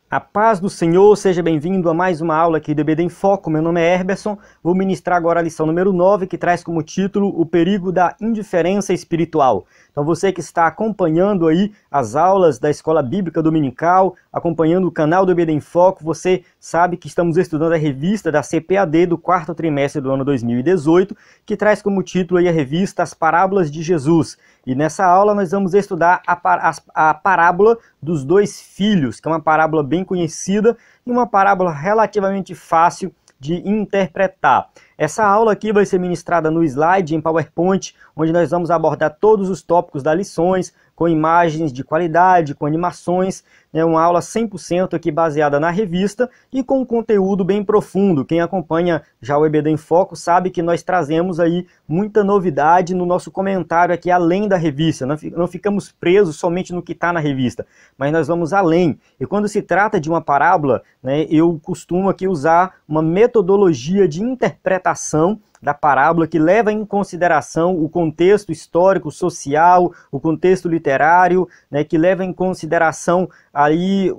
A paz do Senhor, seja bem-vindo a mais uma aula aqui do EBD em Foco. Meu nome é Herberson, vou ministrar agora a lição número 9, que traz como título o perigo da indiferença espiritual. Então você que está acompanhando aí as aulas da Escola Bíblica Dominical, acompanhando o canal do EBD em Foco, você sabe que estamos estudando a revista da CPAD do quarto trimestre do ano 2018, que traz como título aí a revista As Parábolas de Jesus. E nessa aula nós vamos estudar a parábola dos dois filhos, que é uma parábola bem conhecida e uma parábola relativamente fácil de interpretar. Essa aula aqui vai ser ministrada no slide em PowerPoint, onde nós vamos abordar todos os tópicos das lições, com imagens de qualidade, com animações, né, uma aula 100% aqui baseada na revista e com um conteúdo bem profundo. Quem acompanha já o EBD em Foco sabe que nós trazemos aí muita novidade no nosso comentário aqui além da revista. Não ficamos presos somente no que está na revista, mas nós vamos além. E quando se trata de uma parábola, né, eu costumo aqui usar uma metodologia de interpretação da parábola que leva em consideração o contexto histórico, social, o contexto literário, né, que leva em consideração aí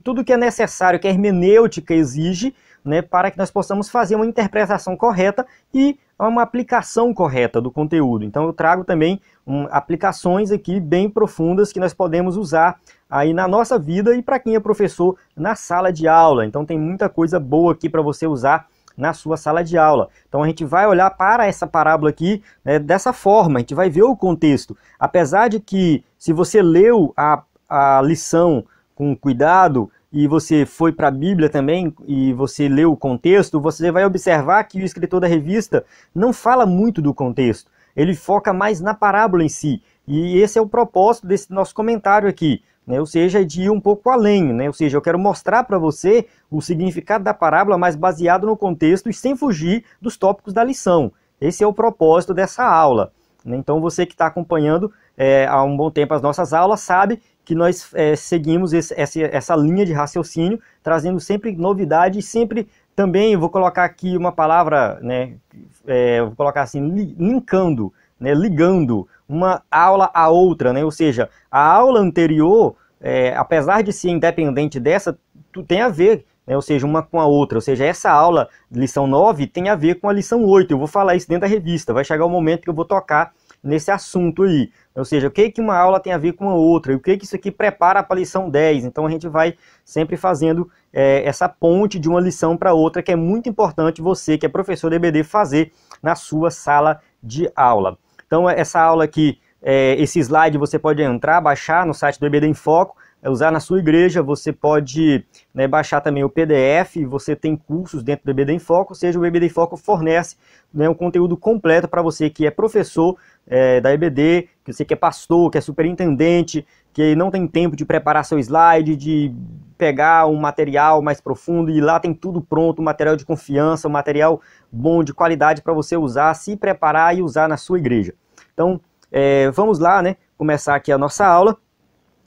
tudo que é necessário, que a hermenêutica exige, né, para que nós possamos fazer uma interpretação correta e uma aplicação correta do conteúdo. Então eu trago também aplicações aqui bem profundas que nós podemos usar aí na nossa vida e para quem é professor na sala de aula. Então tem muita coisa boa aqui para você usar na sua sala de aula. Então a gente vai olhar para essa parábola aqui, né, dessa forma, a gente vai ver o contexto. Apesar de que, se você leu a lição com cuidado e você foi para a Bíblia também e você leu o contexto, você vai observar que o escritor da revista não fala muito do contexto. Ele foca mais na parábola em si. E esse é o propósito desse nosso comentário aqui, né? Ou seja, de ir um pouco além, né? Ou seja, eu quero mostrar para você o significado da parábola, mas baseado no contexto e sem fugir dos tópicos da lição. Esse é o propósito dessa aula, né? Então você que está acompanhando há um bom tempo as nossas aulas sabe que nós seguimos essa linha de raciocínio, trazendo sempre novidade e sempre também, eu vou colocar aqui uma palavra, né, vou colocar assim, linkando, né, ligando uma aula a outra, né? Ou seja, a aula anterior, apesar de ser independente dessa, tem a ver, né, ou seja, uma com a outra. Ou seja, essa aula, lição 9, tem a ver com a lição 8. Eu vou falar isso dentro da revista. Vai chegar o momento que eu vou tocar nesse assunto aí. Ou seja, o que uma aula tem a ver com a outra? E o que isso aqui prepara para a lição 10? Então a gente vai sempre fazendo essa ponte de uma lição para outra, que é muito importante você, que é professor de EBD, fazer na sua sala de aula. Então essa aula aqui, esse slide você pode entrar, baixar no site do EBD em Foco, usar na sua igreja, você pode, né, baixar também o PDF, você tem cursos dentro do EBD em Foco, ou seja, o EBD em Foco fornece, né, um conteúdo completo para você que é professor da EBD, que você que é pastor, que é superintendente, que não tem tempo de preparar seu slide, de pegar um material mais profundo, e lá tem tudo pronto, material de confiança, um material bom, de qualidade para você usar, se preparar e usar na sua igreja. Então, vamos lá, né, começar aqui a nossa aula.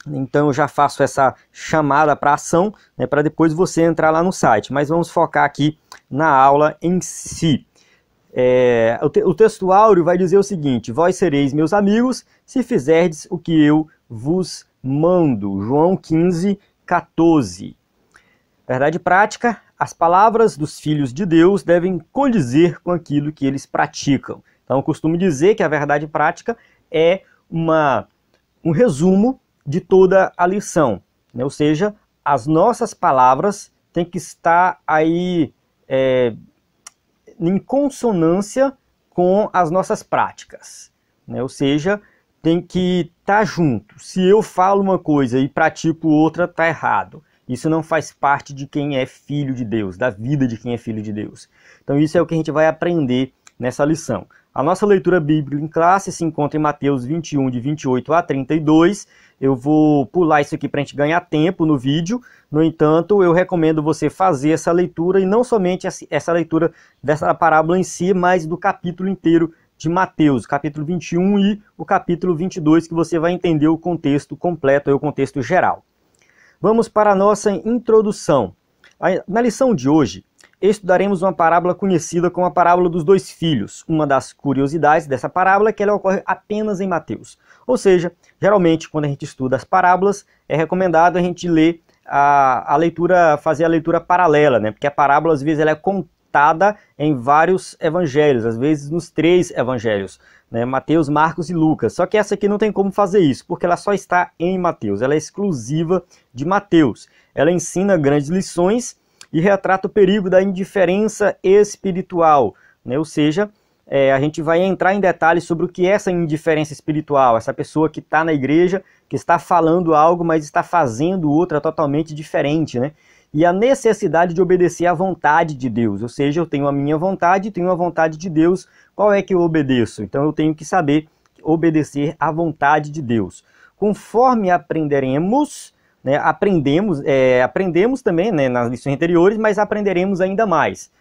Então eu já faço essa chamada para ação, né, para depois você entrar lá no site. Mas vamos focar aqui na aula em si. O texto áureo vai dizer o seguinte: vós sereis meus amigos se fizerdes o que eu vos mando. João 15, 14. Verdade prática: as palavras dos filhos de Deus devem condizer com aquilo que eles praticam. Então eu costumo dizer que a verdade prática é um resumo de toda a lição, né? Ou seja, as nossas palavras têm que estar aí em consonância com as nossas práticas, né? Ou seja, tem que estar junto. Se eu falo uma coisa e pratico outra, está errado. Isso não faz parte de quem é filho de Deus, da vida de quem é filho de Deus. Então isso é o que a gente vai aprender nessa lição. A nossa leitura bíblica em classe se encontra em Mateus 21, de 28 a 32. Eu vou pular isso aqui para a gente ganhar tempo no vídeo. No entanto, eu recomendo você fazer essa leitura, e não somente essa leitura dessa parábola em si, mas do capítulo inteiro de Mateus, capítulo 21 e o capítulo 22, que você vai entender o contexto completo, o contexto geral. Vamos para a nossa introdução. Na lição de hoje, estudaremos uma parábola conhecida como a parábola dos dois filhos. Uma das curiosidades dessa parábola é que ela ocorre apenas em Mateus. Ou seja, geralmente quando a gente estuda as parábolas, é recomendado a gente ler a leitura, fazer a leitura paralela, né? Porque a parábola às vezes ela é contada em vários evangelhos, às vezes nos 3 evangelhos, né? Mateus, Marcos e Lucas. Só que essa aqui não tem como fazer isso, porque ela só está em Mateus, ela é exclusiva de Mateus. Ela ensina grandes lições e retrata o perigo da indiferença espiritual, né? Ou seja, a gente vai entrar em detalhes sobre o que é essa indiferença espiritual, essa pessoa que está na igreja, que está falando algo, mas está fazendo outra totalmente diferente, né? E a necessidade de obedecer à vontade de Deus, ou seja, eu tenho a minha vontade, tenho a vontade de Deus, qual é que eu obedeço? Então eu tenho que saber obedecer à vontade de Deus. Conforme aprenderemos, né, aprendemos também, né, nas lições anteriores, mas aprenderemos ainda mais.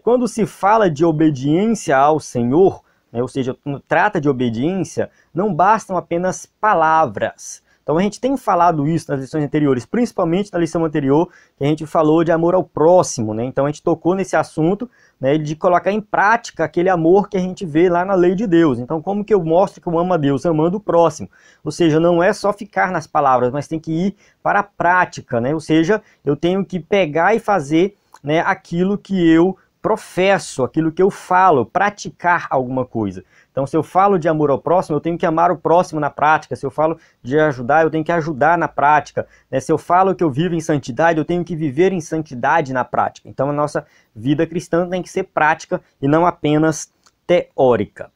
Quando se fala de obediência ao Senhor, né, ou seja, quando trata de obediência, não bastam apenas palavras. Então a gente tem falado isso nas lições anteriores, principalmente na lição anterior, que a gente falou de amor ao próximo, né? Então a gente tocou nesse assunto, né, de colocar em prática aquele amor que a gente vê lá na lei de Deus. Então como que eu mostro que eu amo a Deus? Amando o próximo. Ou seja, não é só ficar nas palavras, mas tem que ir para a prática, né? Ou seja, eu tenho que pegar e fazer, né, aquilo que eu professo, aquilo que eu falo, praticar alguma coisa. Então, se eu falo de amor ao próximo, eu tenho que amar o próximo na prática. Se eu falo de ajudar, eu tenho que ajudar na prática. Se eu falo que eu vivo em santidade, eu tenho que viver em santidade na prática. Então, a nossa vida cristã tem que ser prática e não apenas teórica.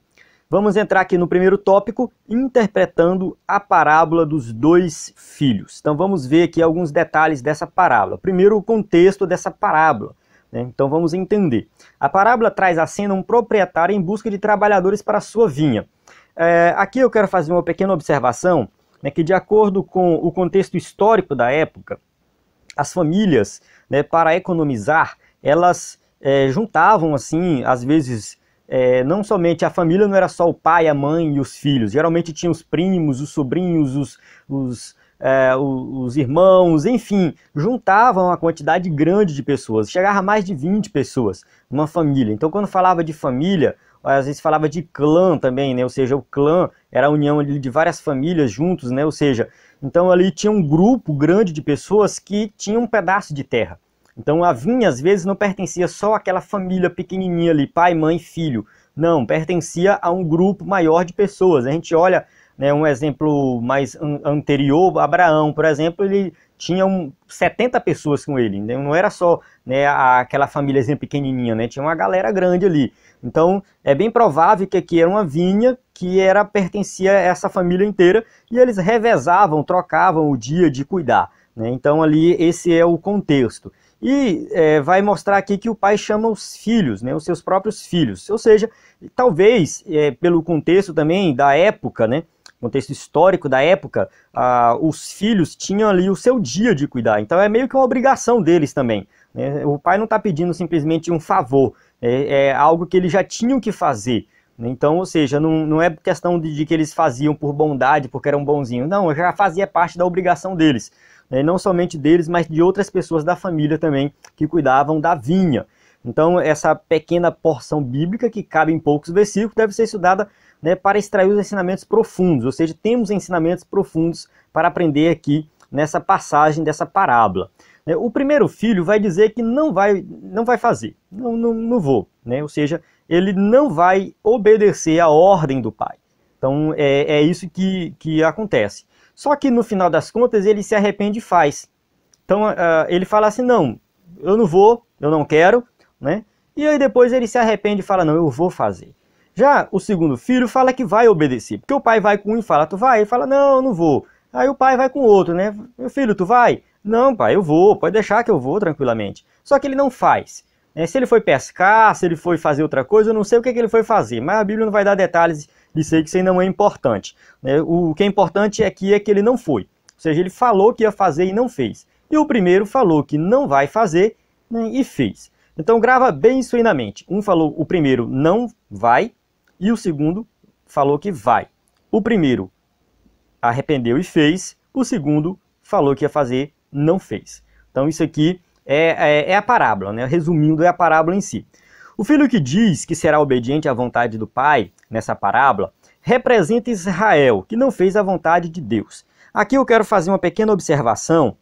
Vamos entrar aqui no primeiro tópico, interpretando a parábola dos 2 filhos. Então, vamos ver aqui alguns detalhes dessa parábola. Primeiro, o contexto dessa parábola. Então vamos entender. A parábola traz à cena um proprietário em busca de trabalhadores para a sua vinha. Aqui eu quero fazer uma pequena observação, né, que de acordo com o contexto histórico da época, as famílias, né, para economizar, elas juntavam assim, às vezes, não somente a família, não era só o pai, a mãe e os filhos, geralmente tinha os primos, os sobrinhos, os irmãos, enfim, juntavam uma quantidade grande de pessoas, chegava a mais de 20 pessoas numa família. Então quando falava de família, às vezes falava de clã também, né? Ou seja, o clã era a união de várias famílias juntos, né? Ou seja, então ali tinha um grupo grande de pessoas que tinham um pedaço de terra. Então a vinha às vezes não pertencia só àquela família pequenininha ali, pai, mãe, filho. Não, pertencia a um grupo maior de pessoas. A gente olha, né, um exemplo mais anterior, Abraão, por exemplo, ele tinha 70 pessoas com ele, não era só, né, aquela famíliazinha pequenininha, né, tinha uma galera grande ali. Então é bem provável que aqui era uma vinha que pertencia a essa família inteira e eles revezavam, trocavam o dia de cuidar, né? Então ali esse é o contexto. E vai mostrar aqui que o pai chama os filhos, né, os seus próprios filhos, ou seja, talvez pelo contexto também da época, né, contexto histórico da época, os filhos tinham ali o seu dia de cuidar, então é meio que uma obrigação deles também, né? O pai não está pedindo simplesmente um favor, é algo que eles já tinham que fazer, né? Então, ou seja, não é questão de que eles faziam por bondade, porque eram bonzinhos, não, já fazia parte da obrigação deles, né? Não somente deles, mas de outras pessoas da família também, que cuidavam da vinha. Então, essa pequena porção bíblica, que cabe em poucos versículos, deve ser estudada, né, para extrair os ensinamentos profundos, ou seja, temos ensinamentos profundos para aprender aqui nessa passagem dessa parábola. O primeiro filho vai dizer que não vai fazer, não vou, né? Ou seja, ele não vai obedecer à ordem do pai. Então é isso que acontece. Só que no final das contas ele se arrepende e faz. Então ele fala assim, não, eu não vou, eu não quero, né? E aí depois ele se arrepende e fala, não, eu vou fazer. Já o segundo filho fala que vai obedecer, porque o pai vai com um e fala, tu vai? Ele fala, não, eu não vou. Aí o pai vai com o outro, né? Meu filho, tu vai? Não, pai, eu vou, pode deixar que eu vou tranquilamente. Só que ele não faz. Se ele foi pescar, se ele foi fazer outra coisa, eu não sei o que ele foi fazer, mas a Bíblia não vai dar detalhes disso aí, que isso aí não é importante. O que é importante aqui é que ele não foi. Ou seja, ele falou que ia fazer e não fez. E o primeiro falou que não vai fazer, né, e fez. Então grava bem isso aí na mente. O primeiro não vai e o segundo falou que vai. O primeiro arrependeu e fez, o segundo falou que ia fazer, não fez. Então isso aqui é a parábola, né? Resumindo, é a parábola em si. O filho que diz que será obediente à vontade do pai, nessa parábola, representa Israel, que não fez a vontade de Deus. Aqui eu quero fazer uma pequena observação,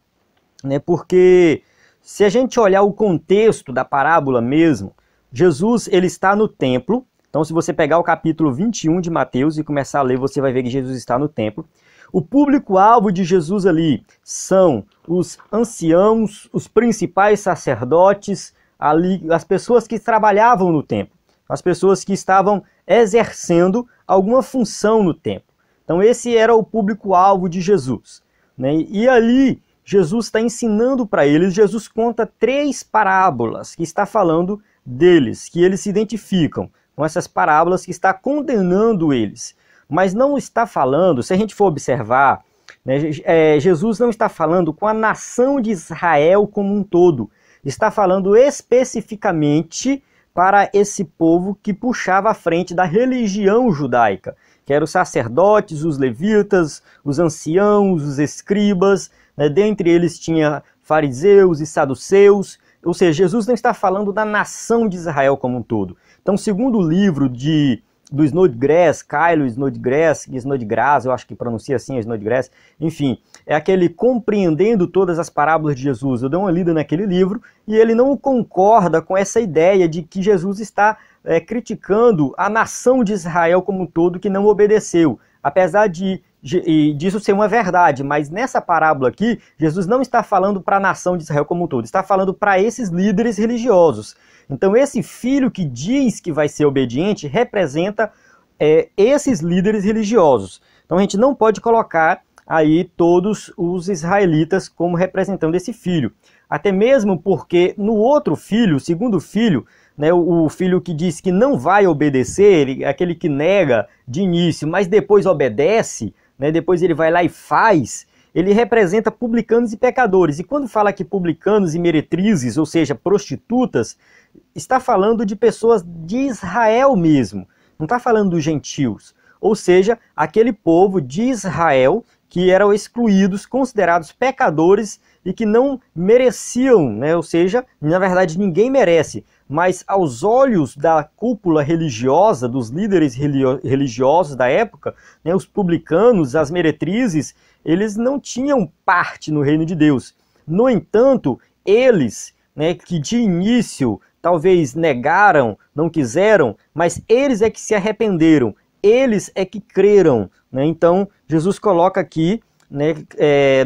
né? Porque se a gente olhar o contexto da parábola mesmo, Jesus ele está no templo. Então, se você pegar o capítulo 21 de Mateus e começar a ler, você vai ver que Jesus está no templo. O público-alvo de Jesus ali são os anciãos, os principais sacerdotes, ali, as pessoas que trabalhavam no templo, as pessoas que estavam exercendo alguma função no templo. Então, esse era o público-alvo de Jesus, né? E ali, Jesus está ensinando para eles, Jesus conta 3 parábolas que está falando deles, que eles se identificam com essas parábolas, que está condenando eles. Mas não está falando, se a gente for observar, né, Jesus não está falando com a nação de Israel como um todo. Está falando especificamente para esse povo que puxava à frente da religião judaica, que eram os sacerdotes, os levitas, os anciãos, os escribas, né, dentre eles tinha fariseus e saduceus. Ou seja, Jesus não está falando da nação de Israel como um todo. Então, segundo o livro do Snodgrass, Caio Snodgrass, eu acho que pronuncia assim, Snodgrass, enfim, é aquele Compreendendo Todas as Parábolas de Jesus. Eu dei uma lida naquele livro e ele não concorda com essa ideia de que Jesus está criticando a nação de Israel como um todo que não obedeceu, apesar disso ser uma verdade, mas nessa parábola aqui, Jesus não está falando para a nação de Israel como um todo, está falando para esses líderes religiosos. Então esse filho que diz que vai ser obediente representa esses líderes religiosos. Então a gente não pode colocar aí todos os israelitas como representando esse filho. Até mesmo porque no outro filho, o segundo filho, né, o filho que diz que não vai obedecer, aquele que nega de início, mas depois obedece, né, depois ele vai lá e faz, ele representa publicanos e pecadores. E quando fala que publicanos e meretrizes, ou seja, prostitutas, está falando de pessoas de Israel mesmo, não está falando dos gentios. Ou seja, aquele povo de Israel que eram excluídos, considerados pecadores e que não mereciam, né? Ou seja, na verdade ninguém merece, mas aos olhos da cúpula religiosa, dos líderes religiosos da época, né, os publicanos, as meretrizes, eles não tinham parte no reino de Deus. No entanto, eles, né, que de início talvez negaram, não quiseram, mas eles é que se arrependeram, eles é que creram, né? Então, Jesus coloca aqui, né,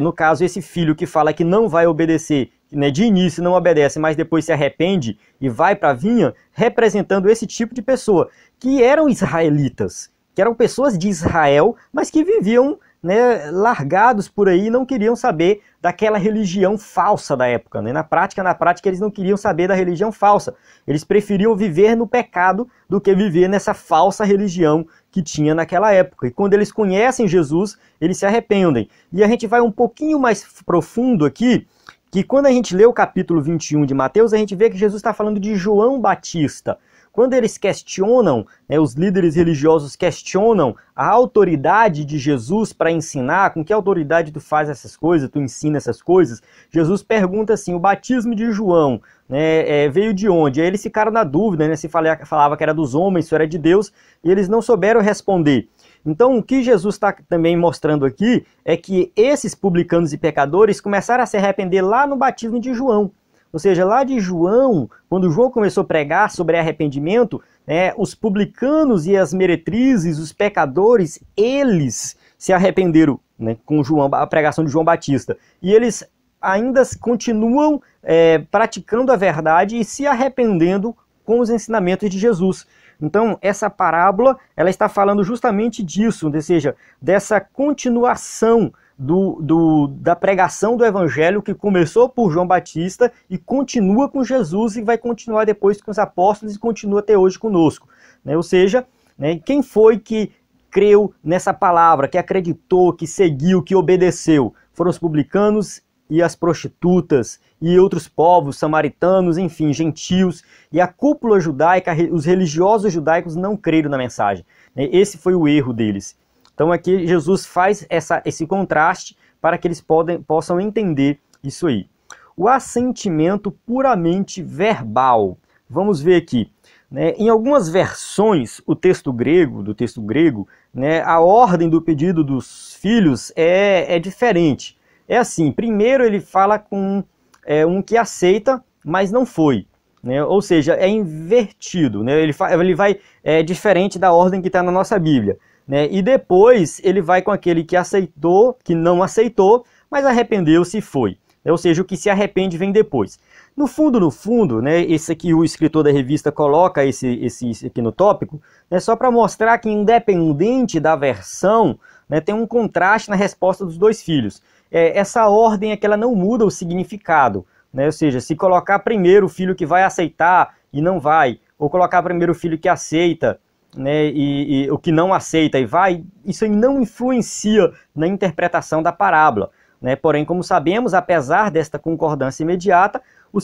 no caso, esse filho que fala que não vai obedecer, né, de início não obedece, mas depois se arrepende e vai para a vinha, representando esse tipo de pessoa, que eram israelitas, que eram pessoas de Israel, mas que viviam, né, largados por aí, não queriam saber daquela religião falsa da época, né? Na prática eles não queriam saber da religião falsa. Eles preferiam viver no pecado do que viver nessa falsa religião que tinha naquela época. E quando eles conhecem Jesus, eles se arrependem. E a gente vai um pouquinho mais profundo aqui, que quando a gente lê o capítulo 21 de Mateus, a gente vê que Jesus está falando de João Batista. Quando eles questionam, né, os líderes religiosos questionam a autoridade de Jesus para ensinar, com que autoridade tu faz essas coisas, tu ensina essas coisas, Jesus pergunta assim, o batismo de João, né, veio de onde? Aí eles ficaram na dúvida, né, se falava que era dos homens, se era de Deus, e eles não souberam responder. Então o que Jesus está também mostrando aqui é que esses publicanos e pecadores começaram a se arrepender lá no batismo de João. Ou seja, lá de João, quando João começou a pregar sobre arrependimento, né, os publicanos e as meretrizes, os pecadores, eles se arrependeram, né, com João, a pregação de João Batista. E eles ainda continuam praticando a verdade e se arrependendo com os ensinamentos de Jesus. Então, essa parábola ela está falando justamente disso, ou seja, dessa continuação da pregação do evangelho que começou por João Batista e continua com Jesus e vai continuar depois com os apóstolos e continua até hoje conosco, né? Ou seja, né, quem foi que creu nessa palavra, que acreditou, que seguiu, que obedeceu? Foram os publicanos e as prostitutas e outros povos, samaritanos, enfim, gentios, e a cúpula judaica, os religiosos judaicos não creram na mensagem, né? Esse foi o erro deles. Então aqui Jesus faz esse contraste para que eles possam entender isso aí. O assentimento puramente verbal. Vamos ver aqui, né? Em algumas versões do texto grego, né, a ordem do pedido dos filhos é diferente. é assim, primeiro ele fala com um que aceita, mas não foi, né? Ou seja, é invertido, né? Ele vai diferente da ordem que está na nossa Bíblia, né? E depois ele vai com aquele que aceitou, que não aceitou, mas arrependeu-se e foi. Ou seja, o que se arrepende vem depois. No fundo, né, esse aqui o escritor da revista coloca esse aqui no tópico, né, só para mostrar que independente da versão, né, tem um contraste na resposta dos dois filhos. Essa ordem é que ela não muda o significado, né, ou seja, se colocar primeiro o filho que vai aceitar e não vai, ou colocar primeiro o filho que aceita, né, e o que não aceita e vai, isso aí não influencia na interpretação da parábola. Né? Porém, como sabemos, apesar desta concordância imediata, o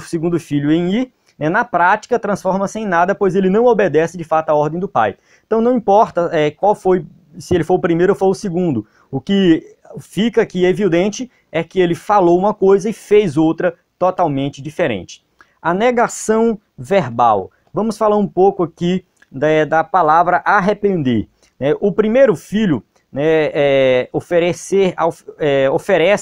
segundo filho em ir, né, na prática, transforma-se em nada, pois ele não obedece de fato à ordem do pai. Então não importa qual foi, se ele for o primeiro ou for o segundo, o que fica aqui evidente é que ele falou uma coisa e fez outra totalmente diferente. A negação verbal. Vamos falar um pouco aqui da palavra arrepender. O primeiro filho, né, oferece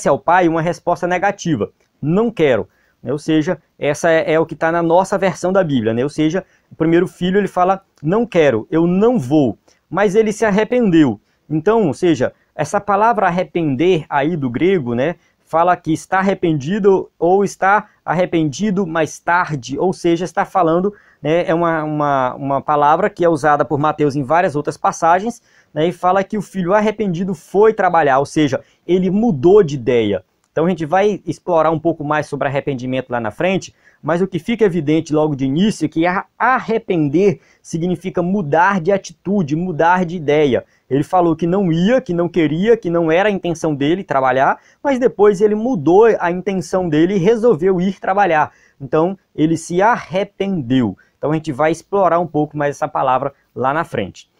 ao pai uma resposta negativa, não quero, né? Ou seja, essa é o que está na nossa versão da Bíblia, né? Ou seja, o primeiro filho ele fala, não quero, eu não vou, mas ele se arrependeu. Então, ou seja, essa palavra arrepender aí do grego, né, fala que está arrependido ou está arrependido mais tarde, ou seja, está falando, né, é uma palavra que é usada por Mateus em várias outras passagens, né, e fala que o filho arrependido foi trabalhar, ou seja, ele mudou de ideia. Então a gente vai explorar um pouco mais sobre arrependimento lá na frente, mas o que fica evidente logo de início é que arrepender significa mudar de atitude, mudar de ideia. Ele falou que não ia, que não queria, que não era a intenção dele trabalhar, mas depois ele mudou a intenção dele e resolveu ir trabalhar. Então ele se arrependeu. Então a gente vai explorar um pouco mais essa palavra lá na frente.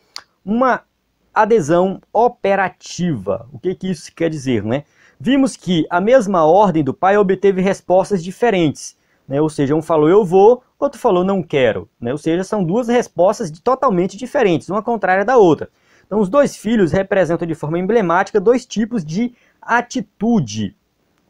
Uma adesão operativa. O que isso quer dizer, né? Vimos que a mesma ordem do pai obteve respostas diferentes, né? Ou seja, um falou eu vou, outro falou não quero, né? Ou seja, são duas respostas totalmente diferentes, uma contrária da outra. Então os dois filhos representam de forma emblemática dois tipos de atitude.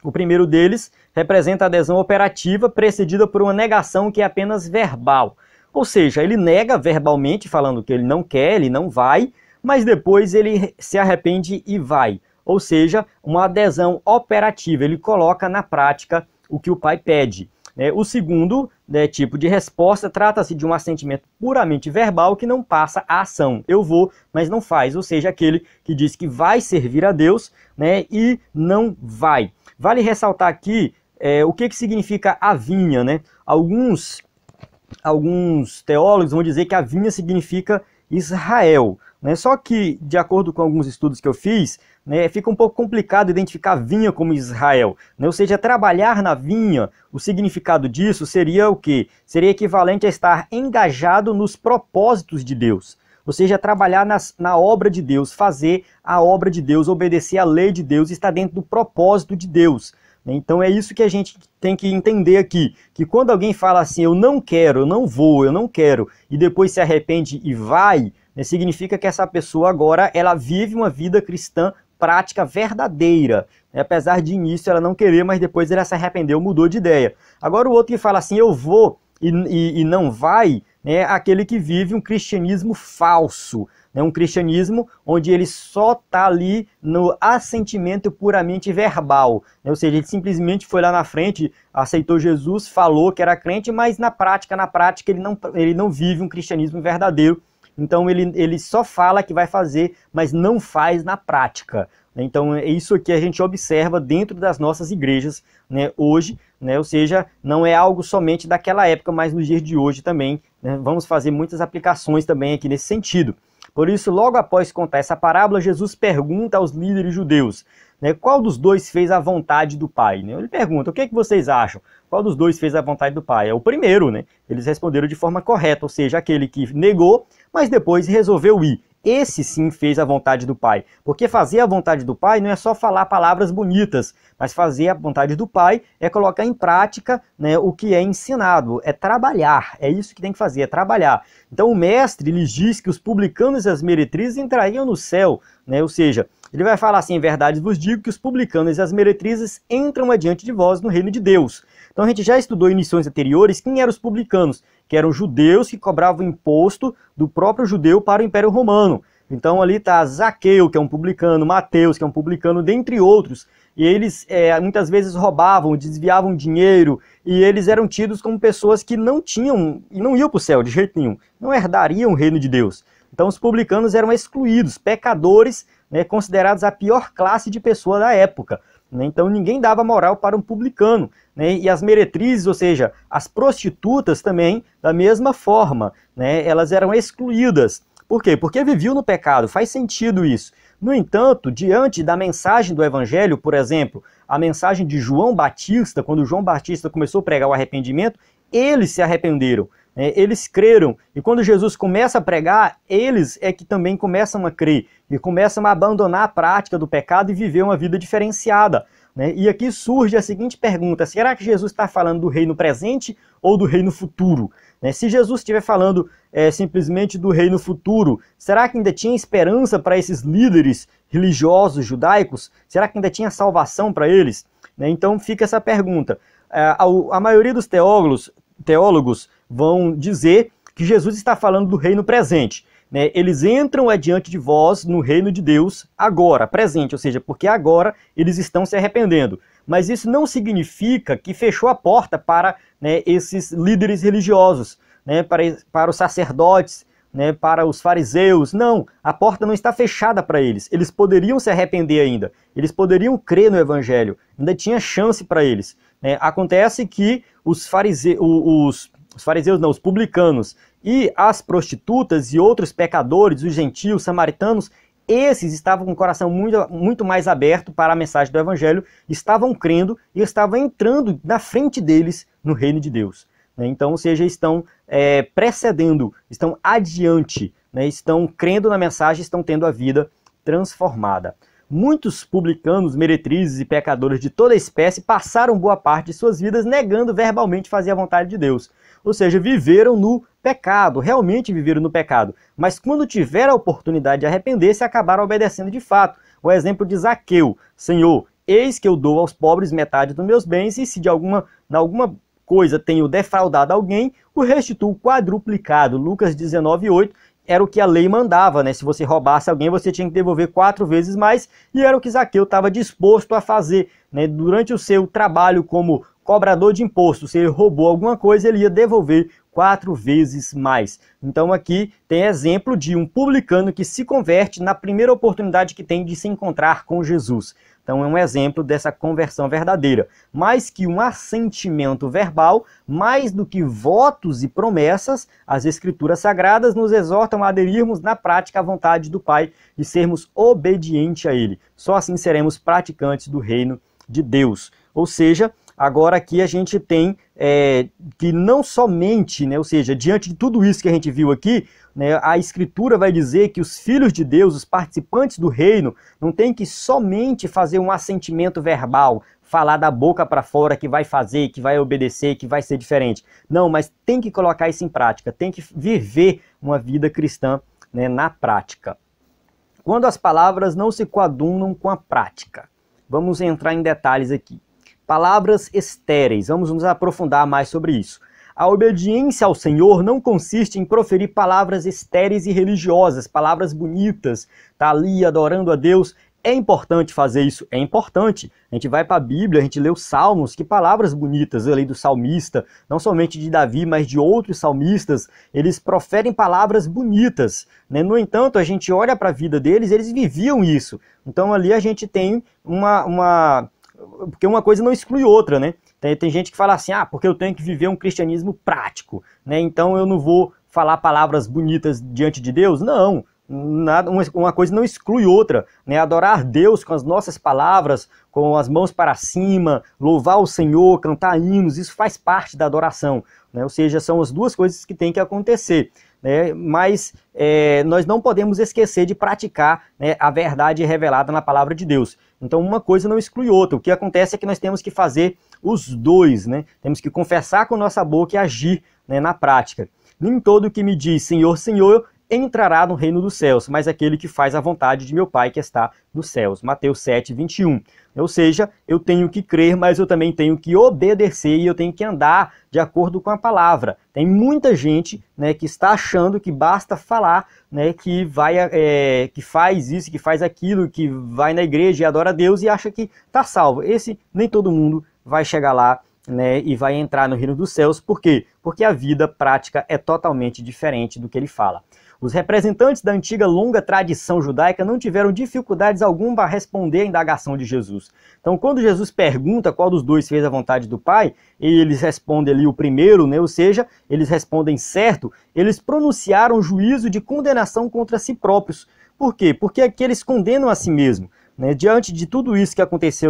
O primeiro deles representa a adesão operativa precedida por uma negação que é apenas verbal. Ou seja, ele nega verbalmente, falando que ele não quer, ele não vai, mas depois ele se arrepende e vai. Ou seja, uma adesão operativa, ele coloca na prática o que o pai pede. O segundo tipo de resposta trata-se de um assentimento puramente verbal que não passa à ação. Eu vou, mas não faz. Ou seja, aquele que diz que vai servir a Deus, né, e não vai. Vale ressaltar aqui o que significa a vinha, né? Alguns teólogos vão dizer que a vinha significa Israel, né? Só que, de acordo com alguns estudos que eu fiz, né, fica um pouco complicado identificar a vinha como Israel, né? Ou seja, trabalhar na vinha, o significado disso seria o quê? Seria equivalente a estar engajado nos propósitos de Deus. Ou seja, trabalhar na obra de Deus, fazer a obra de Deus, obedecer à lei de Deus, estar dentro do propósito de Deus. Então é isso que a gente tem que entender aqui, que quando alguém fala assim, eu não quero, eu não vou, eu não quero, e depois se arrepende e vai, né, significa que essa pessoa agora, ela vive uma vida cristã prática verdadeira, né? Apesar de início ela não querer, mas depois ela se arrependeu, mudou de ideia. Agora o outro que fala assim, eu vou e não vai, né, é aquele que vive um cristianismo falso, né, um cristianismo onde ele só está ali no assentimento puramente verbal, né, ou seja, ele simplesmente foi lá na frente, aceitou Jesus, falou que era crente, mas na prática ele não vive um cristianismo verdadeiro. Então ele só fala que vai fazer, mas não faz na prática. Então é isso que a gente observa dentro das nossas igrejas, né, hoje, né, ou seja, não é algo somente daquela época, mas nos dias de hoje também, né, vamos fazer muitas aplicações também aqui nesse sentido. Por isso, logo após contar essa parábola, Jesus pergunta aos líderes judeus, né, qual dos dois fez a vontade do Pai? Né? Ele pergunta, o que é que vocês acham? Qual dos dois fez a vontade do Pai? É o primeiro, né? Eles responderam de forma correta, ou seja, aquele que negou, mas depois resolveu ir. Esse sim fez a vontade do Pai. Porque fazer a vontade do Pai não é só falar palavras bonitas, mas fazer a vontade do Pai é colocar em prática, né, o que é ensinado, é trabalhar. É isso que tem que fazer, é trabalhar. Então o mestre lhes diz que os publicanos e as meretrizes entrariam no céu, né? Ou seja, Ele vai falar assim: em verdade vos digo que os publicanos e as meretrizes entram adiante de vós no reino de Deus. Então a gente já estudou em lições anteriores quem eram os publicanos, que eram judeus que cobravam imposto do próprio judeu para o Império Romano. Então ali está Zaqueu, que é um publicano, Mateus, que é um publicano, dentre outros. E eles muitas vezes roubavam, desviavam dinheiro, e eles eram tidos como pessoas que não tinham, e não iam para o céu de jeito nenhum, não herdariam o reino de Deus. Então os publicanos eram excluídos, pecadores, né, considerados a pior classe de pessoa da época. Né? Então ninguém dava moral para um publicano. Né? E as meretrizes, ou seja, as prostitutas também, da mesma forma, né, elas eram excluídas. Por quê? Porque viviam no pecado, faz sentido isso. No entanto, diante da mensagem do Evangelho, por exemplo, a mensagem de João Batista, quando João Batista começou a pregar o arrependimento, eles se arrependeram, né? Eles creram. E quando Jesus começa a pregar, eles é que também começam a crer e começam a abandonar a prática do pecado e viver uma vida diferenciada. Né? E aqui surge a seguinte pergunta: será que Jesus está falando do reino presente ou do reino futuro? Né? Se Jesus estiver falando simplesmente do reino futuro, será que ainda tinha esperança para esses líderes religiosos judaicos? Será que ainda tinha salvação para eles? Né? Então fica essa pergunta. A maioria dos teólogos vão dizer que Jesus está falando do reino presente. Né? Eles entram adiante de vós no reino de Deus agora, presente, ou seja, porque agora eles estão se arrependendo. Mas isso não significa que fechou a porta para, né, esses líderes religiosos, né, para os sacerdotes, né, para os fariseus. Não, a porta não está fechada para eles. Eles poderiam se arrepender ainda, eles poderiam crer no Evangelho, ainda tinha chance para eles. Né? Acontece que os publicanos e as prostitutas e outros pecadores, os gentios, samaritanos, esses estavam com o coração muito mais aberto para a mensagem do Evangelho, estavam crendo e estavam entrando na frente deles no reino de Deus. Né? Então, ou seja, estão precedendo, estão adiante, né? Estão crendo na mensagem, estão tendo a vida transformada. Muitos publicanos, meretrizes e pecadores de toda espécie passaram boa parte de suas vidas negando verbalmente fazer a vontade de Deus. Ou seja, viveram no pecado, realmente viveram no pecado. Mas quando tiveram a oportunidade de arrepender-se, acabaram obedecendo de fato. O exemplo de Zaqueu: Senhor, eis que eu dou aos pobres metade dos meus bens, e se de alguma coisa tenho defraudado alguém, o restituo quadruplicado. Lucas 19:8. Era o que a lei mandava, né? Se você roubasse alguém, você tinha que devolver 4 vezes mais, e era o que Zaqueu estava disposto a fazer. Né? Durante o seu trabalho como cobrador de imposto, se ele roubou alguma coisa, ele ia devolver 4 vezes mais. Então aqui tem exemplo de um publicano que se converte na primeira oportunidade que tem de se encontrar com Jesus. Então é um exemplo dessa conversão verdadeira. Mais que um assentimento verbal, mais do que votos e promessas, as Escrituras Sagradas nos exortam a aderirmos na prática à vontade do Pai e sermos obedientes a Ele. Só assim seremos praticantes do reino de Deus. Ou seja, agora aqui a gente tem que não somente, né, ou seja, diante de tudo isso que a gente viu aqui, né, a Escritura vai dizer que os filhos de Deus, os participantes do reino, não tem que somente fazer um assentimento verbal, falar da boca para fora que vai fazer, que vai obedecer, que vai ser diferente. Não, mas tem que colocar isso em prática, tem que viver uma vida cristã, né, na prática. Quando as palavras não se coadunam com a prática. Vamos entrar em detalhes aqui. Palavras estéreis, vamos nos aprofundar mais sobre isso. A obediência ao Senhor não consiste em proferir palavras estéreis e religiosas, palavras bonitas, tá ali adorando a Deus. É importante fazer isso? É importante. A gente vai para a Bíblia, a gente lê os Salmos, que palavras bonitas ali do salmista, não somente de Davi, mas de outros salmistas, eles proferem palavras bonitas. Né? No entanto, a gente olha para a vida deles, eles viviam isso. Então ali a gente tem porque uma coisa não exclui outra, né? Tem gente que fala assim, porque eu tenho que viver um cristianismo prático, né? Então eu não vou falar palavras bonitas diante de Deus? Não, nada, uma coisa não exclui outra, né? Adorar Deus com as nossas palavras, com as mãos para cima, louvar o Senhor, cantar hinos, isso faz parte da adoração, né? Ou seja, são as duas coisas que tem que acontecer. Mas nós não podemos esquecer de praticar, né, a verdade revelada na palavra de Deus. Então uma coisa não exclui outra. O que acontece é que nós temos que fazer os dois, né? Temos que confessar com nossa boca e agir, né, na prática. Nem todo que me diz Senhor, Senhor entrará no reino dos céus, mas aquele que faz a vontade de meu Pai que está nos céus. Mateus 7, 21. Ou seja, eu tenho que crer, mas eu também tenho que obedecer e eu tenho que andar de acordo com a palavra. Tem muita gente, né, que está achando que basta falar, né, que faz isso, que faz aquilo, que vai na igreja e adora a Deus e acha que está salvo. Nem todo mundo vai chegar lá, né, e vai entrar no reino dos céus. Por quê? Porque a vida prática é totalmente diferente do que ele fala. Os representantes da antiga longa tradição judaica não tiveram dificuldades alguma para responder à indagação de Jesus. Então, quando Jesus pergunta qual dos dois fez a vontade do Pai, e eles respondem ali o primeiro, né, ou seja, eles respondem certo, eles pronunciaram juízo de condenação contra si próprios. Por quê? Porque aqui eles condenam a si mesmos, né? Diante de tudo isso que acontece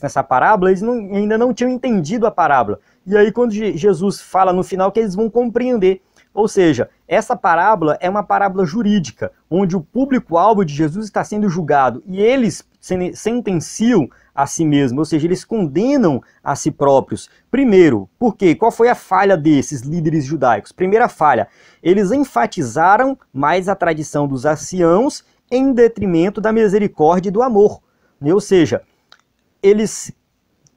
nessa parábola, eles ainda não tinham entendido a parábola. E aí quando Jesus fala no final que eles vão compreender. Ou seja, essa parábola é uma parábola jurídica, onde o público-alvo de Jesus está sendo julgado e eles sentenciam a si mesmos, ou seja, eles condenam a si próprios. Primeiro, por quê? Qual foi a falha desses líderes judaicos? Primeira falha, eles enfatizaram mais a tradição dos anciãos em detrimento da misericórdia e do amor. Ou seja, eles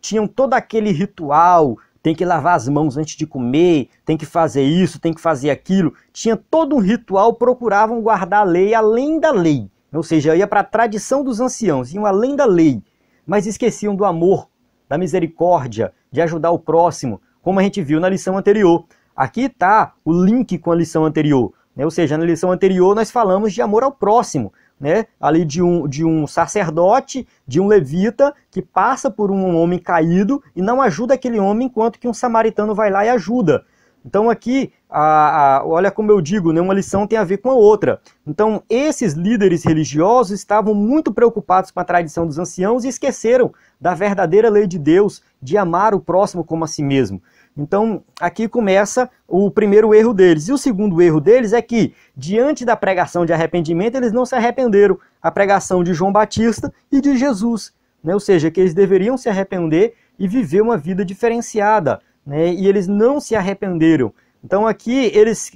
tinham todo aquele ritual, tem que lavar as mãos antes de comer, tem que fazer isso, tem que fazer aquilo. Tinha todo um ritual, procuravam guardar a lei além da lei. Ou seja, ia para a tradição dos anciãos, iam além da lei, mas esqueciam do amor, da misericórdia, de ajudar o próximo, como a gente viu na lição anterior. Aqui está o link com a lição anterior, né? Ou seja, na lição anterior nós falamos de amor ao próximo, né? Ali de um sacerdote, de um levita que passa por um homem caído e não ajuda aquele homem, enquanto que um samaritano vai lá e ajuda. Então aqui, olha como eu digo, né? Uma lição tem a ver com a outra. Então esses líderes religiosos estavam muito preocupados com a tradição dos anciãos e esqueceram da verdadeira lei de Deus, de amar o próximo como a si mesmo. Então, aqui começa o primeiro erro deles. E o segundo erro deles é que, diante da pregação de arrependimento, eles não se arrependeram. A pregação de João Batista e de Jesus, né? Ou seja, que eles deveriam se arrepender e viver uma vida diferenciada, né? E eles não se arrependeram. Então aqui eles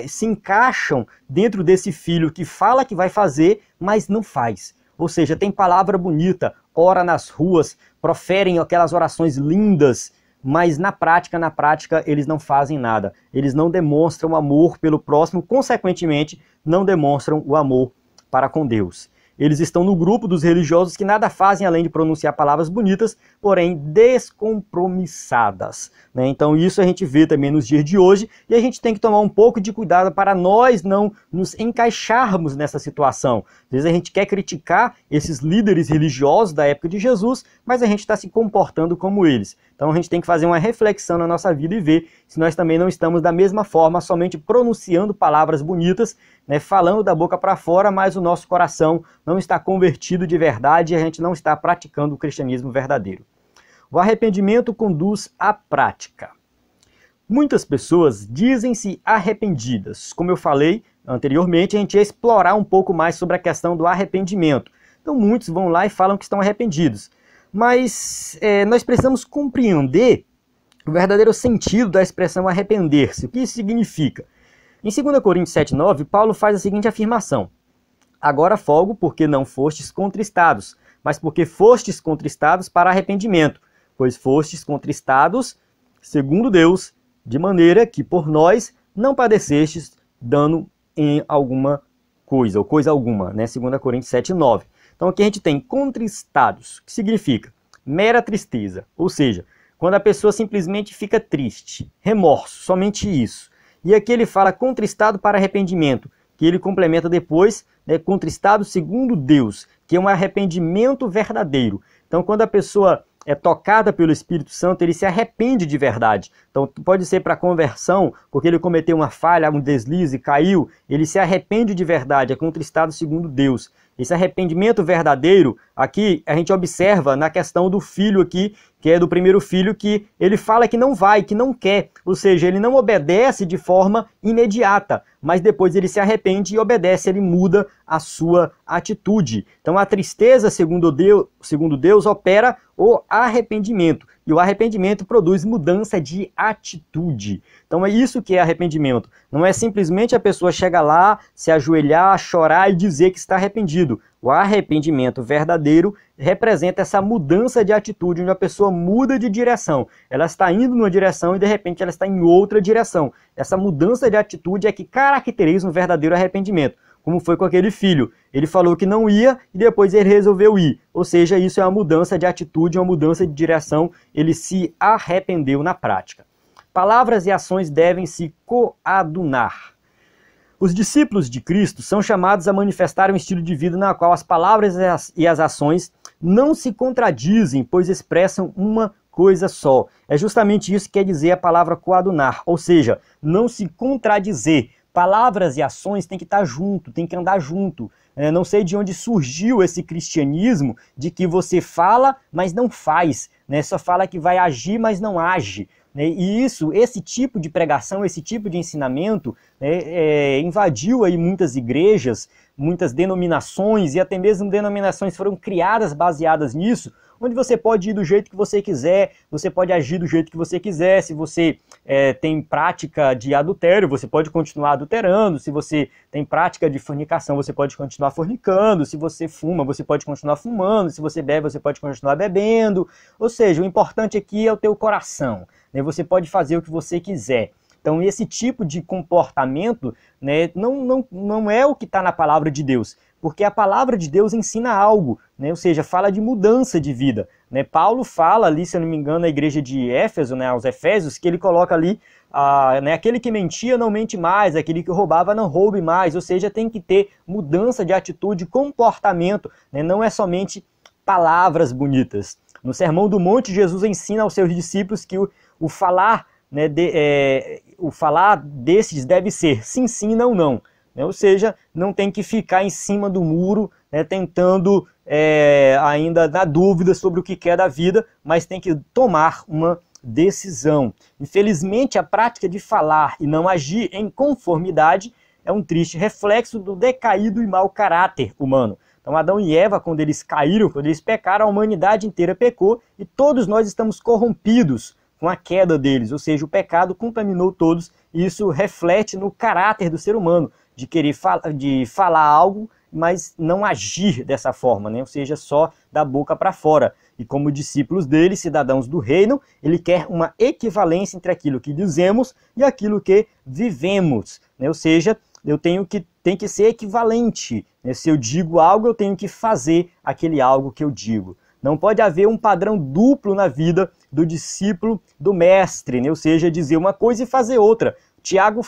se encaixam dentro desse filho que fala que vai fazer, mas não faz. Ou seja, tem palavra bonita, ora nas ruas, proferem aquelas orações lindas, mas na prática, eles não fazem nada. Eles não demonstram amor pelo próximo, consequentemente, não demonstram o amor para com Deus. Eles estão no grupo dos religiosos que nada fazem além de pronunciar palavras bonitas, porém descompromissadas, né? Então isso a gente vê também nos dias de hoje e a gente tem que tomar um pouco de cuidado para nós não nos encaixarmos nessa situação. Às vezes a gente quer criticar esses líderes religiosos da época de Jesus, mas a gente está se comportando como eles. Então a gente tem que fazer uma reflexão na nossa vida e ver se nós também não estamos da mesma forma, somente pronunciando palavras bonitas, né, falando da boca para fora, mas o nosso coração não está convertido de verdade e a gente não está praticando o cristianismo verdadeiro. O arrependimento conduz à prática. Muitas pessoas dizem-se arrependidas. Como eu falei anteriormente, a gente ia explorar um pouco mais sobre a questão do arrependimento. Então muitos vão lá e falam que estão arrependidos. Mas nós precisamos compreender o verdadeiro sentido da expressão arrepender-se. O que isso significa? Em 2 Coríntios 7,9, Paulo faz a seguinte afirmação: agora folgo porque não fostes contristados, mas porque fostes contristados para arrependimento, pois fostes contristados segundo Deus, de maneira que por nós não padecestes dano em alguma coisa, ou coisa alguma, né? 2 Coríntios 7,9. Então aqui a gente tem contristados, que significa mera tristeza, ou seja, quando a pessoa simplesmente fica triste, remorso, somente isso. E aqui ele fala contristado para arrependimento, que ele complementa depois, né, contristado segundo Deus, que é um arrependimento verdadeiro. Então quando a pessoa é tocada pelo Espírito Santo, ele se arrepende de verdade. Então pode ser para conversão, porque ele cometeu uma falha, um deslize, caiu, ele se arrepende de verdade, é contristado segundo Deus. Esse arrependimento verdadeiro, aqui a gente observa na questão do filho aqui, que é do primeiro filho, que ele fala que não vai, que não quer, ou seja, ele não obedece de forma imediata, mas depois ele se arrepende e obedece, ele muda a sua atitude. Então a tristeza, segundo Deus, opera o arrependimento, e o arrependimento produz mudança de atitude. Então é isso que é arrependimento. Não é simplesmente a pessoa chegar lá, se ajoelhar, chorar e dizer que está arrependido. O arrependimento verdadeiro representa essa mudança de atitude, onde a pessoa muda de direção. Ela está indo numa direção e de repente ela está em outra direção. Essa mudança de atitude é que caracteriza um verdadeiro arrependimento, como foi com aquele filho. Ele falou que não ia e depois ele resolveu ir. Ou seja, isso é uma mudança de atitude, uma mudança de direção. Ele se arrependeu na prática. Palavras e ações devem se coadunar. Os discípulos de Cristo são chamados a manifestar um estilo de vida na qual as palavras e as ações não se contradizem, pois expressam uma coisa só. É justamente isso que quer dizer a palavra coadunar, ou seja, não se contradizer. Palavras e ações têm que estar junto, têm que andar junto. Não sei de onde surgiu esse cristianismo de que você fala, mas não faz, só fala que vai agir, mas não age. E esse tipo de pregação, esse tipo de ensinamento invadiu aí muitas igrejas, muitas denominações, e até mesmo denominações foram criadas baseadas nisso, onde você pode ir do jeito que você quiser, você pode agir do jeito que você quiser. Se você tem prática de adultério, você pode continuar adulterando. Se você tem prática de fornicação, você pode continuar fornicando. Se você fuma, você pode continuar fumando. Se você bebe, você pode continuar bebendo. Ou seja, o importante aqui é o teu coração. Você pode fazer o que você quiser. Então esse tipo de comportamento não é o que está na palavra de Deus, porque a palavra de Deus ensina algo, ou seja, fala de mudança de vida. Paulo fala ali, se eu não me engano, na igreja de Éfeso, aos Efésios, que ele coloca ali, aquele que mentia não mente mais, aquele que roubava não roube mais, ou seja, tem que ter mudança de atitude, comportamento, não é somente palavras bonitas. No Sermão do Monte, Jesus ensina aos seus discípulos que o falar desses deve ser sim, sim, não, não. Ou seja, não tem que ficar em cima do muro, tentando ainda na dúvida sobre o que quer da vida, mas tem que tomar uma decisão. Infelizmente, a prática de falar e não agir em conformidade é um triste reflexo do decaído e mau caráter humano. Então Adão e Eva, quando eles caíram, quando eles pecaram, a humanidade inteira pecou e todos nós estamos corrompidos com a queda deles, ou seja, o pecado contaminou todos, e isso reflete no caráter do ser humano, de querer falar algo, mas não agir dessa forma, ou seja, só da boca para fora. E como discípulos dele, cidadãos do reino, ele quer uma equivalência entre aquilo que dizemos e aquilo que vivemos, ou seja, tem que ser equivalente. Se eu digo algo, eu tenho que fazer aquele algo que eu digo. Não pode haver um padrão duplo na vida do discípulo do mestre, ou seja, dizer uma coisa e fazer outra. Tiago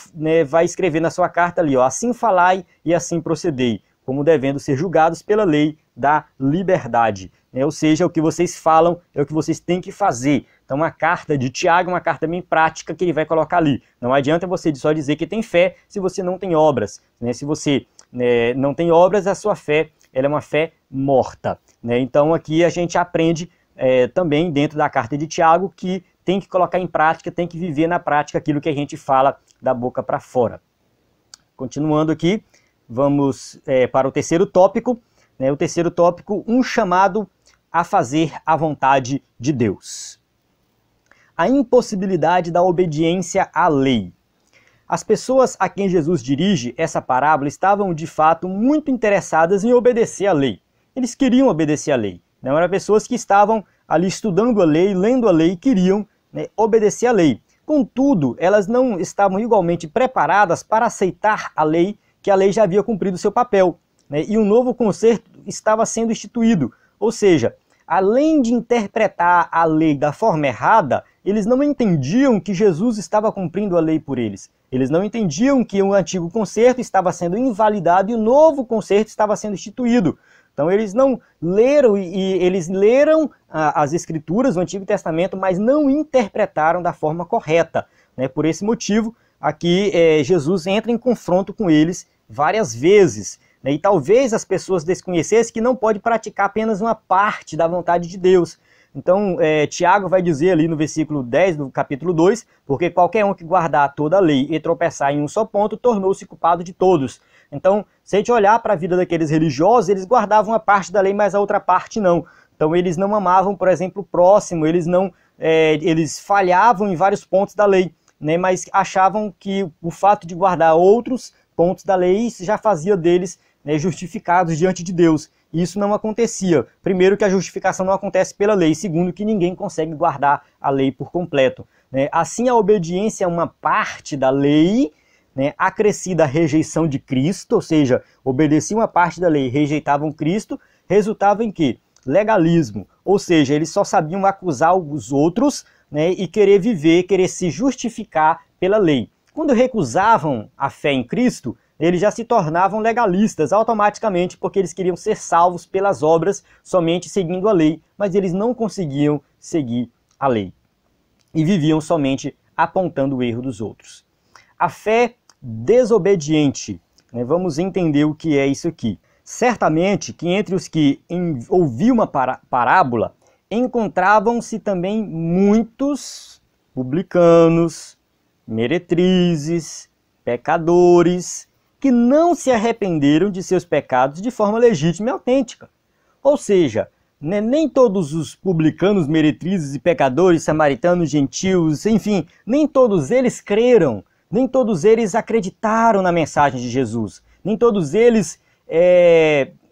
vai escrever na sua carta ali, assim falai e assim procedei, como devendo ser julgados pela lei da liberdade. Ou seja, o que vocês falam é o que vocês têm que fazer. Então a carta de Tiago é uma carta bem prática que ele vai colocar ali. Não adianta você só dizer que tem fé se você não tem obras. Se você não tem obras, a sua fé ela é uma fé morta. Então aqui a gente aprende também dentro da carta de Tiago que tem que colocar em prática, tem que viver na prática aquilo que a gente fala da boca para fora. Continuando aqui, vamos para o terceiro tópico. O terceiro tópico, um chamado a fazer a vontade de Deus. A impossibilidade da obediência à lei. As pessoas a quem Jesus dirige essa parábola estavam de fato muito interessadas em obedecer à lei. Eles queriam obedecer à lei. Não eram pessoas que estavam ali estudando a lei, lendo a lei e queriam obedecer à lei. Contudo, elas não estavam igualmente preparadas para aceitar a lei, que a lei já havia cumprido seu papel. E um novo concerto estava sendo instituído. Ou seja, além de interpretar a lei da forma errada, eles não entendiam que Jesus estava cumprindo a lei por eles. Eles não entendiam que o antigo concerto estava sendo invalidado e o novo concerto estava sendo instituído. Então eles não leram, eles leram as Escrituras, o Antigo Testamento, mas não interpretaram da forma correta. Por esse motivo, aqui Jesus entra em confronto com eles várias vezes. E talvez as pessoas desconhecessem que não pode praticar apenas uma parte da vontade de Deus. Então, Tiago vai dizer ali no versículo 10 do capítulo 2, porque qualquer um que guardar toda a lei e tropeçar em um só ponto, tornou-se culpado de todos. Então, se a gente olhar para a vida daqueles religiosos, eles guardavam a parte da lei, mas a outra parte não. Então, eles não amavam, por exemplo, o próximo, eles falhavam em vários pontos da lei, né, mas achavam que o fato de guardar outros pontos da lei já fazia deles, né, justificados diante de Deus. E isso não acontecia. Primeiro, que a justificação não acontece pela lei. Segundo, que ninguém consegue guardar a lei por completo, né? Assim, a obediência a uma parte da lei, né, acrescida a rejeição de Cristo, ou seja, obedeciam uma parte da lei e rejeitavam Cristo, resultava em quê? Legalismo. Ou seja, eles só sabiam acusar os outros, né, e querer viver, querer se justificar pela lei. Quando recusavam a fé em Cristo, eles já se tornavam legalistas automaticamente, porque eles queriam ser salvos pelas obras somente seguindo a lei, mas eles não conseguiam seguir a lei e viviam somente apontando o erro dos outros. A fé desobediente, né? Vamos entender o que é isso aqui. Certamente que entre os que ouviam uma parábola, encontravam-se também muitos publicanos, meretrizes, pecadores, que não se arrependeram de seus pecados de forma legítima e autêntica. Ou seja, né, nem todos os publicanos, meretrizes e pecadores, samaritanos, gentios, enfim, nem todos eles creram, nem todos eles acreditaram na mensagem de Jesus, nem todos eles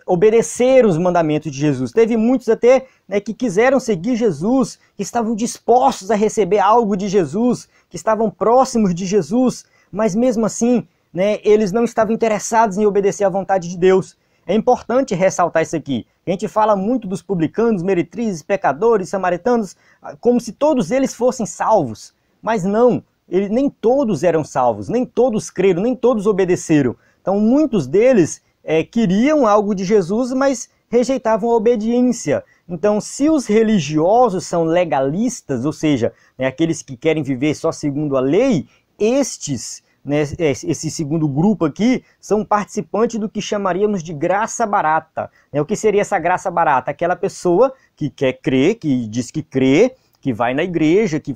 obedeceram os mandamentos de Jesus. Teve muitos até, né, que quiseram seguir Jesus, que estavam dispostos a receber algo de Jesus, que estavam próximos de Jesus, mas mesmo assim, né, eles não estavam interessados em obedecer à vontade de Deus. É importante ressaltar isso aqui. A gente fala muito dos publicanos, meretrizes, pecadores, samaritanos, como se todos eles fossem salvos. Mas não, nem todos eram salvos, nem todos creram, nem todos obedeceram. Então muitos deles queriam algo de Jesus, mas rejeitavam a obediência. Então, se os religiosos são legalistas, ou seja, né, aqueles que querem viver só segundo a lei, estes, né, esse segundo grupo aqui, são participantes do que chamaríamos de graça barata. O que seria essa graça barata? Aquela pessoa que quer crer, que diz que crê, que vai na igreja, que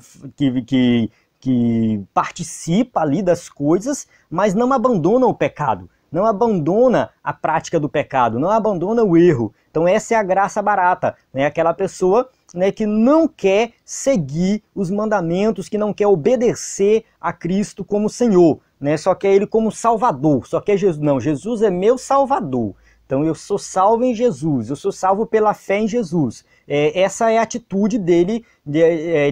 participa ali das coisas, mas não abandona o pecado, não abandona a prática do pecado, não abandona o erro. Então essa é a graça barata, né? Aquela pessoa, né, que não quer seguir os mandamentos, que não quer obedecer a Cristo como Senhor, né? Só quer Ele como Salvador, só quer Jesus. Não, Jesus é meu Salvador. Então eu sou salvo em Jesus, eu sou salvo pela fé em Jesus. Essa é a atitude dele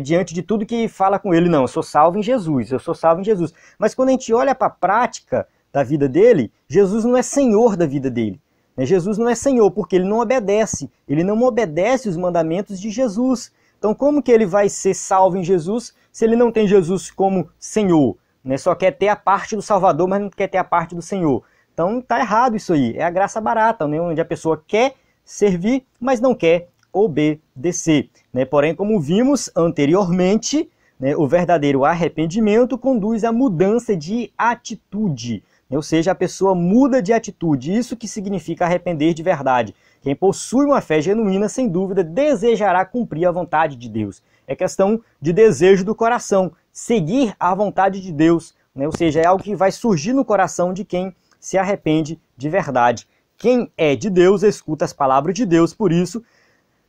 diante de tudo que fala com ele. Não, eu sou salvo em Jesus, eu sou salvo em Jesus. Mas quando a gente olha para a prática da vida dele, Jesus não é Senhor da vida dele. Jesus não é Senhor porque ele não obedece os mandamentos de Jesus. Então como que ele vai ser salvo em Jesus se ele não tem Jesus como Senhor? Só quer ter a parte do Salvador, mas não quer ter a parte do Senhor. Então está errado isso aí, é a graça barata, né? Onde a pessoa quer servir, mas não quer obedecer. Porém, como vimos anteriormente, o verdadeiro arrependimento conduz à mudança de atitude. Ou seja, a pessoa muda de atitude. Isso que significa arrepender de verdade. Quem possui uma fé genuína, sem dúvida, desejará cumprir a vontade de Deus. É questão de desejo do coração, seguir a vontade de Deus. Ou seja, é algo que vai surgir no coração de quem se arrepende de verdade. Quem é de Deus escuta as palavras de Deus, por isso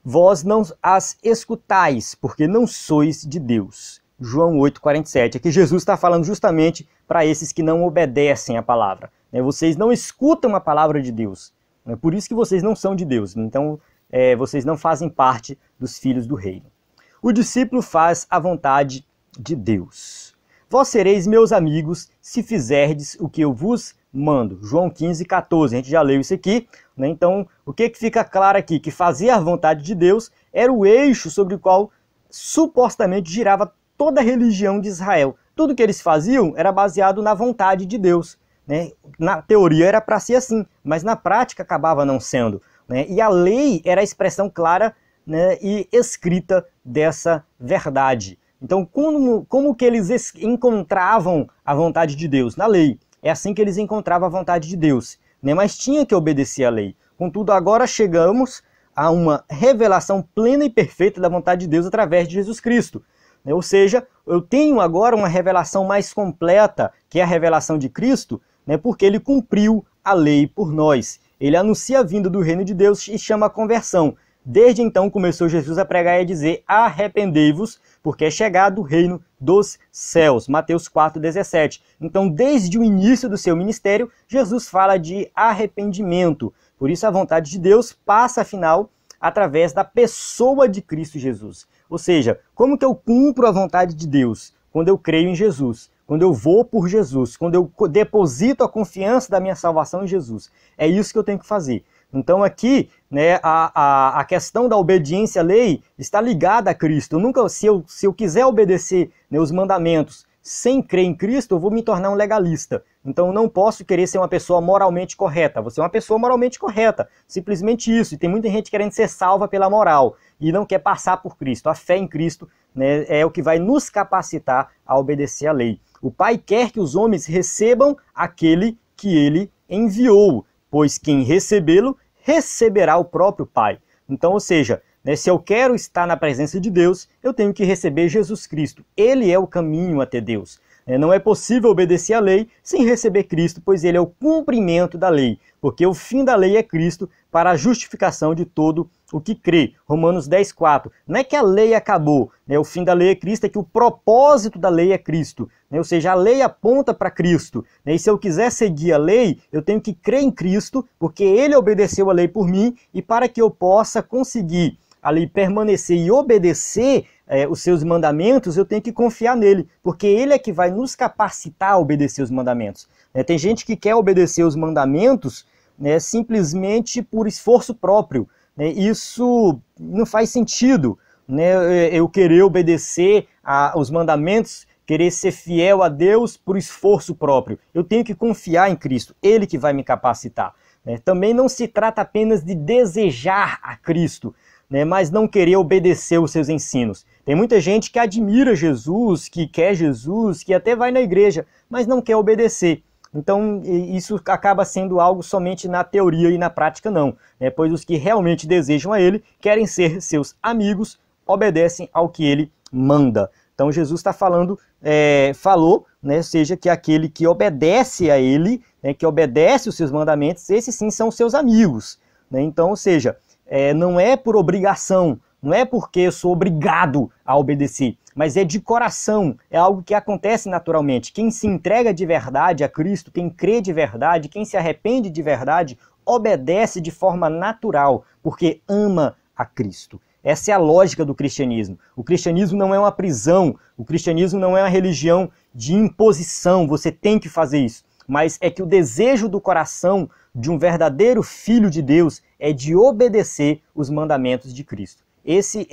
vós não as escutais, porque não sois de Deus. João 8,47. Aqui Jesus está falando justamente para esses que não obedecem a palavra. Vocês não escutam a palavra de Deus. É por isso que vocês não são de Deus. Então, vocês não fazem parte dos filhos do reino. O discípulo faz a vontade de Deus. Vós sereis meus amigos se fizerdes o que eu vos mando. João 15,14. A gente já leu isso aqui. Então, o que fica claro aqui? Que fazer a vontade de Deus era o eixo sobre o qual supostamente girava toda a religião de Israel. Tudo que eles faziam era baseado na vontade de Deus. Na teoria era para ser assim, mas na prática acabava não sendo. E a lei era a expressão clara, e escrita dessa verdade. Então, como que eles encontravam a vontade de Deus? Na lei. É assim que eles encontravam a vontade de Deus. Mas tinha que obedecer à lei. Contudo, agora chegamos a uma revelação plena e perfeita da vontade de Deus através de Jesus Cristo. Ou seja, eu tenho agora uma revelação mais completa, que é a revelação de Cristo, porque ele cumpriu a lei por nós. Ele anuncia a vinda do reino de Deus e chama a conversão. Desde então começou Jesus a pregar e a dizer: arrependei-vos, porque é chegado o reino dos céus. Mateus 4,17. Então, desde o início do seu ministério, Jesus fala de arrependimento. Por isso, a vontade de Deus passa, afinal, através da pessoa de Cristo Jesus. Ou seja, como que eu cumpro a vontade de Deus? Quando eu creio em Jesus, quando eu vou por Jesus, quando eu deposito a confiança da minha salvação em Jesus. É isso que eu tenho que fazer. Então aqui, a questão da obediência à lei está ligada a Cristo. Se eu quiser obedecer, os mandamentos sem crer em Cristo, eu vou me tornar um legalista. Então eu não posso querer ser uma pessoa moralmente correta. Vou ser uma pessoa moralmente correta. Simplesmente isso. E tem muita gente querendo ser salva pela moral e não quer passar por Cristo. A fé em Cristo, é o que vai nos capacitar a obedecer à lei. O Pai quer que os homens recebam aquele que ele enviou, pois quem recebê-lo, receberá o próprio Pai. Então, ou seja, se eu quero estar na presença de Deus, eu tenho que receber Jesus Cristo. Ele é o caminho até Deus. Não é possível obedecer à lei sem receber Cristo, pois ele é o cumprimento da lei, porque o fim da lei é Cristo para a justificação de todo o que crê. Romanos 10,4. Não é que a lei acabou, o fim da lei é Cristo, é que o propósito da lei é Cristo. Ou seja, a lei aponta para Cristo. E se eu quiser seguir a lei, eu tenho que crer em Cristo, porque ele obedeceu a lei por mim, e para que eu possa conseguir ali permanecer e obedecer os seus mandamentos, eu tenho que confiar nele, porque ele é que vai nos capacitar a obedecer os mandamentos. Tem gente que quer obedecer os mandamentos simplesmente por esforço próprio. Isso não faz sentido. Eu querer obedecer os mandamentos, querer ser fiel a Deus por esforço próprio. Eu tenho que confiar em Cristo, ele que vai me capacitar. Também não se trata apenas de desejar a Cristo, mas não querer obedecer os seus ensinos. Tem muita gente que admira Jesus, que quer Jesus, que até vai na igreja, mas não quer obedecer. Então isso acaba sendo algo somente na teoria e na prática não, pois os que realmente desejam a ele, querem ser seus amigos, obedecem ao que ele manda. Então Jesus está falou, seja que aquele que obedece a ele, que obedece os seus mandamentos, esses sim são seus amigos. Então, ou seja, não é por obrigação, não é porque eu sou obrigado a obedecer, mas é de coração, é algo que acontece naturalmente. Quem se entrega de verdade a Cristo, quem crê de verdade, quem se arrepende de verdade, obedece de forma natural, porque ama a Cristo. Essa é a lógica do cristianismo. O cristianismo não é uma prisão, o cristianismo não é uma religião de imposição, você tem que fazer isso. Mas é que o desejo do coração de um verdadeiro filho de Deus é de obedecer os mandamentos de Cristo. Essa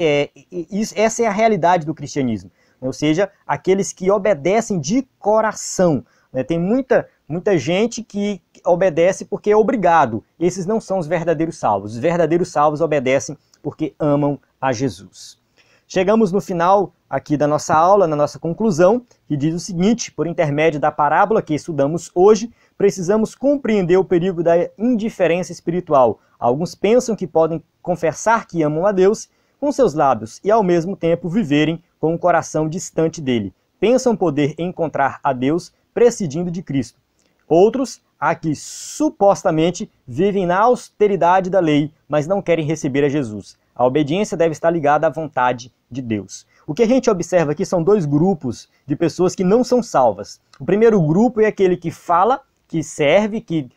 é a realidade do cristianismo. Ou seja, aqueles que obedecem de coração. Tem muita gente que obedece porque é obrigado. Esses não são os verdadeiros salvos. Os verdadeiros salvos obedecem porque amam a Jesus. Chegamos no final aqui da nossa aula, na nossa conclusão, que diz o seguinte: por intermédio da parábola que estudamos hoje, precisamos compreender o perigo da indiferença espiritual. Alguns pensam que podem confessar que amam a Deus com seus lábios e ao mesmo tempo viverem com o coração distante dele. Pensam poder encontrar a Deus prescindindo de Cristo. Outros, há que supostamente vivem na austeridade da lei, mas não querem receber a Jesus. A obediência deve estar ligada à vontade de Deus. O que a gente observa aqui são dois grupos de pessoas que não são salvas. O primeiro grupo é aquele que fala, que serve, que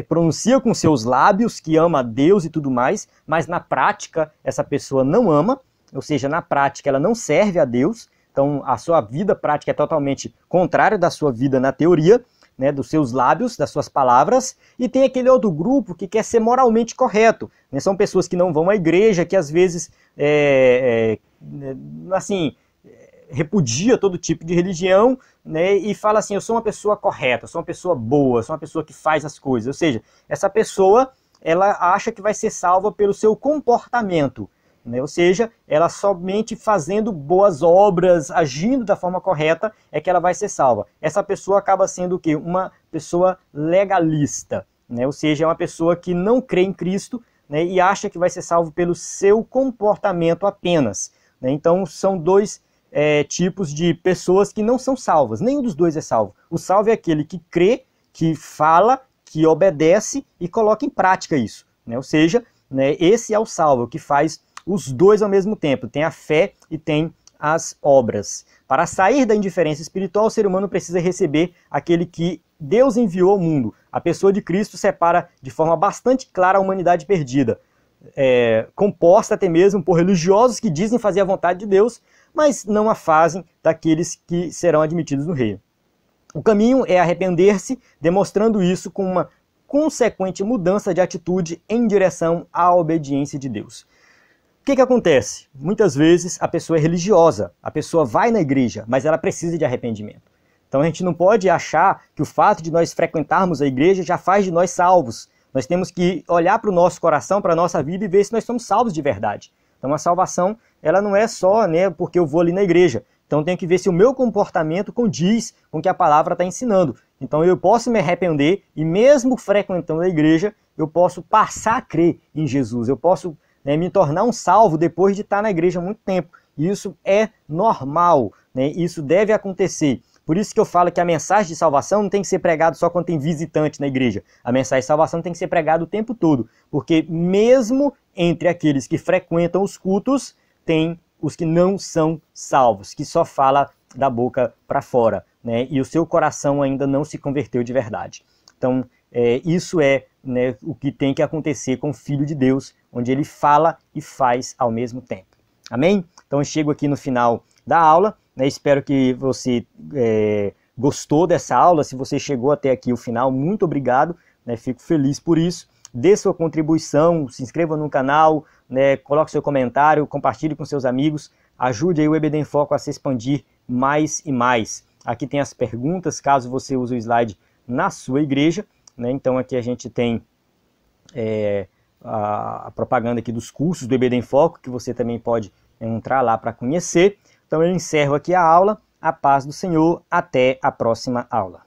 pronuncia com seus lábios, que ama a Deus e tudo mais, mas na prática essa pessoa não ama, ou seja, na prática ela não serve a Deus, então a sua vida prática é totalmente contrária da sua vida na teoria, dos seus lábios, das suas palavras, e tem aquele outro grupo que quer ser moralmente correto. São pessoas que não vão à igreja, que às vezes repudia todo tipo de religião, e fala assim: eu sou uma pessoa correta, eu sou uma pessoa boa, eu sou uma pessoa que faz as coisas. Ou seja, essa pessoa ela acha que vai ser salva pelo seu comportamento. Ou seja, ela somente fazendo boas obras, agindo da forma correta, é que ela vai ser salva. Essa pessoa acaba sendo o quê? Uma pessoa legalista. Ou seja, é uma pessoa que não crê em Cristo, né, e acha que vai ser salvo pelo seu comportamento apenas, né? Então são dois tipos de pessoas que não são salvas, nenhum dos dois é salvo. O salvo é aquele que crê, que fala, que obedece e coloca em prática isso, né? Ou seja, né, esse é o salvo, que faz os dois ao mesmo tempo, tem a fé e tem as obras. Para sair da indiferença espiritual, o ser humano precisa receber aquele que Deus enviou ao mundo. A pessoa de Cristo separa de forma bastante clara a humanidade perdida, composta até mesmo por religiosos que dizem fazer a vontade de Deus, mas não a fazem daqueles que serão admitidos no reino. O caminho é arrepender-se, demonstrando isso com uma consequente mudança de atitude em direção à obediência de Deus. O que acontece? Muitas vezes a pessoa é religiosa, a pessoa vai na igreja, mas ela precisa de arrependimento. Então a gente não pode achar que o fato de nós frequentarmos a igreja já faz de nós salvos. Nós temos que olhar para o nosso coração, para a nossa vida e ver se nós somos salvos de verdade. Então a salvação, ela não é só, né, porque eu vou ali na igreja. Então tem que ver se o meu comportamento condiz com o que a palavra está ensinando. Então eu posso me arrepender e mesmo frequentando a igreja, eu posso passar a crer em Jesus. Eu posso, né, me tornar um salvo depois de estar na igreja há muito tempo. E isso é normal, né? Isso deve acontecer. Por isso que eu falo que a mensagem de salvação não tem que ser pregada só quando tem visitante na igreja. A mensagem de salvação tem que ser pregada o tempo todo. Porque mesmo entre aqueles que frequentam os cultos, tem os que não são salvos, que só fala da boca para fora, né? E o seu coração ainda não se converteu de verdade. Então, isso é, né, o que tem que acontecer com o Filho de Deus, onde ele fala e faz ao mesmo tempo. Amém? Então eu chego aqui no final da aula, né? Espero que você gostou dessa aula. Se você chegou até aqui o final, muito obrigado, né? Fico feliz por isso. Dê sua contribuição, se inscreva no canal, né? Coloque seu comentário, compartilhe com seus amigos, ajude aí o EBD em Foco a se expandir mais e mais. Aqui tem as perguntas, caso você use o slide na sua igreja, né? Então aqui a gente tem a propaganda aqui dos cursos do EBD em Foco, que você também pode entrar lá para conhecer. Então eu encerro aqui a aula. A paz do Senhor. Até a próxima aula.